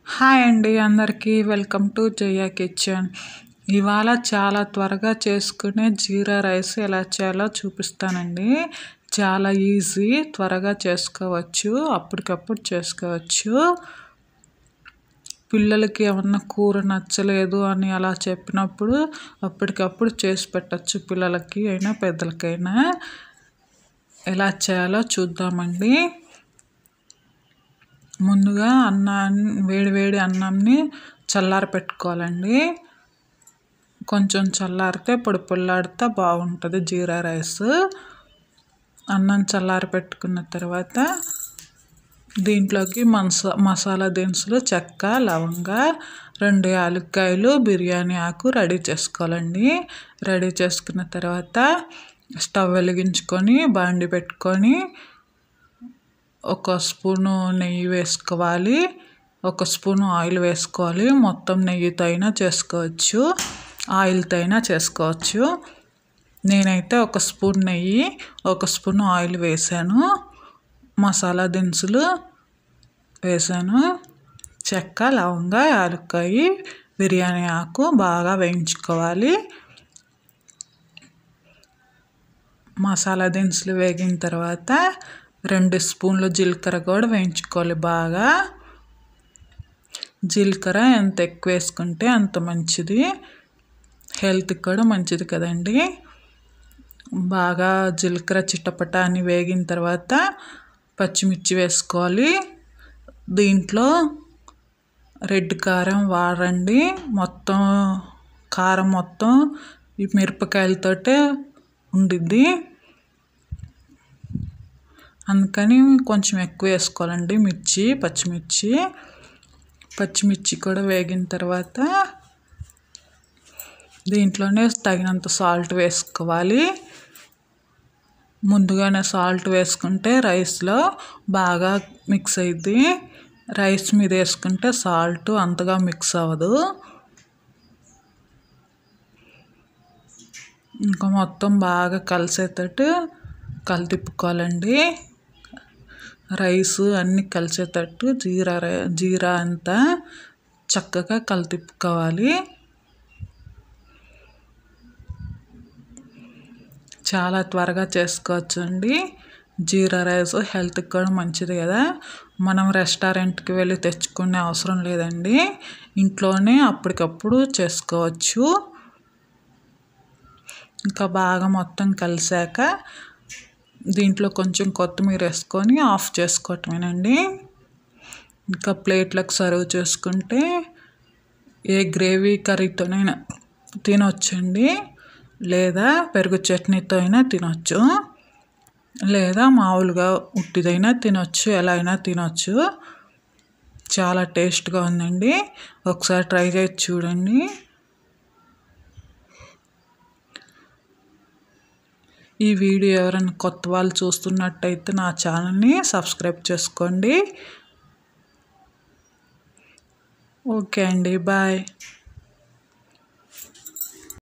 Hi అండి అందరికీ welcome to Jaya kitchen. ఇవాళ చాలా త్వరగా చేసుకునే జీరా రైస్ ఎలా చేయాలో చూపిస్తానండి. చాలా ఈజీ, త్వరగా చేసుకోవచ్చు, అప్పటికప్పుడు చేసుకోవచ్చు. పిల్లలకి ఏమన్నా కూర నచ్చలేదు అని అలా చెప్పినప్పుడు అప్పటికప్పుడు చేసి పెట్టచ్చు, పిల్లలకి అయినా పెద్దలకైనా. ఎలా చేయాలో చూద్దామండి. ముందుగా వేడి అన్నంని చల్లారి పెట్టుకోవాలండి. కొంచెం చల్లారితే పొడిలాడితే బాగుంటుంది జీరా రైస్. అన్నం చల్లారి పెట్టుకున్న తర్వాత దీంట్లోకి మసాలా దినుసులు చెక్క, లవంగ, 2 యాలక్కాయలు, బిర్యానీ ఆకు రెడీ చేసుకోవాలండి. రెడీ చేసుకున్న తర్వాత స్టవ్ వెలిగించుకొని బాండి పెట్టుకొని 1 స్పూను నెయ్యి వేసుకోవాలి, 1 స్పూను ఆయిల్ వేసుకోవాలి. మొత్తం నెయ్యితో అయినా చేసుకోవచ్చు, ఆయిల్తో అయినా చేసుకోవచ్చు. నేనైతే 1 స్పూన్ నెయ్యి, 1 స్పూన్ ఆయిల్ వేసాను. మసాలా దినుసులు వేసాను, చెక్క, లవంగ, యాలక్కాయ, బిర్యానీ ఆకు బాగా వేయించుకోవాలి. మసాలా దినుసులు వేగిన తర్వాత 2 స్పూన్లు జీలకర్ర కూడా వేయించుకోవాలి బాగా. జీలకర్ర ఎంత ఎక్కువ వేసుకుంటే అంత మంచిది, హెల్త్కి కూడా మంచిది కదండి. బాగా జీలకర్ర చిట్టపట అని వేగిన తర్వాత పచ్చిమిర్చి వేసుకోవాలి. దీంట్లో రెడ్ కారం వాడండి, మొత్తం కారం మొత్తం ఈ మిరపకాయలతోటే ఉండిద్ది, అందుకని కొంచెం ఎక్కువ వేసుకోవాలండి పచ్చిమిర్చి కూడా వేగిన తర్వాత దీంట్లోనే తగినంత సాల్ట్ వేసుకోవాలి. ముందుగానే సాల్ట్ వేసుకుంటే రైస్లో బాగా మిక్స్ అయ్యిద్ది. రైస్ మీద వేసుకుంటే సాల్ట్ అంతగా మిక్స్ అవ్వదు. ఇంకా మొత్తం బాగా కలిసేటట్టు కలితిప్పుకోవాలండి. రైస్ అన్నీ కలిసేటట్టు జీరా అంతా చక్కగా కలితిప్పుకోవాలి. చాలా త్వరగా చేసుకోవచ్చు అండి జీరా రైస్, హెల్త్కి కూడా మంచిది కదా. మనం రెస్టారెంట్కి వెళ్ళి తెచ్చుకునే అవసరం లేదండి, ఇంట్లోనే అప్పటికప్పుడు చేసుకోవచ్చు. ఇంకా బాగా మొత్తం కలిసాక దీంట్లో కొంచెం కొత్తిమీర వేసుకొని ఆఫ్ చేసుకోవటమేనండి. ఇంకా ప్లేట్లకు సర్వ్ చేసుకుంటే ఏ గ్రేవీ కర్రీతోనైనా తినొచ్చండి, లేదా పెరుగు చట్నీతో అయినా తినొచ్చు, లేదా మామూలుగా ఉట్టిదైనా తినొచ్చు, ఎలా అయినా తినొచ్చు. చాలా టేస్ట్గా ఉందండి, ఒకసారి ట్రై చేసి చూడండి. ఈ వీడియో ఎవరైనా కొత్త వాళ్ళు చూస్తున్నట్టయితే నా ఛానల్ని సబ్స్క్రైబ్ చేసుకోండి. ఓకే అండి, బాయ్.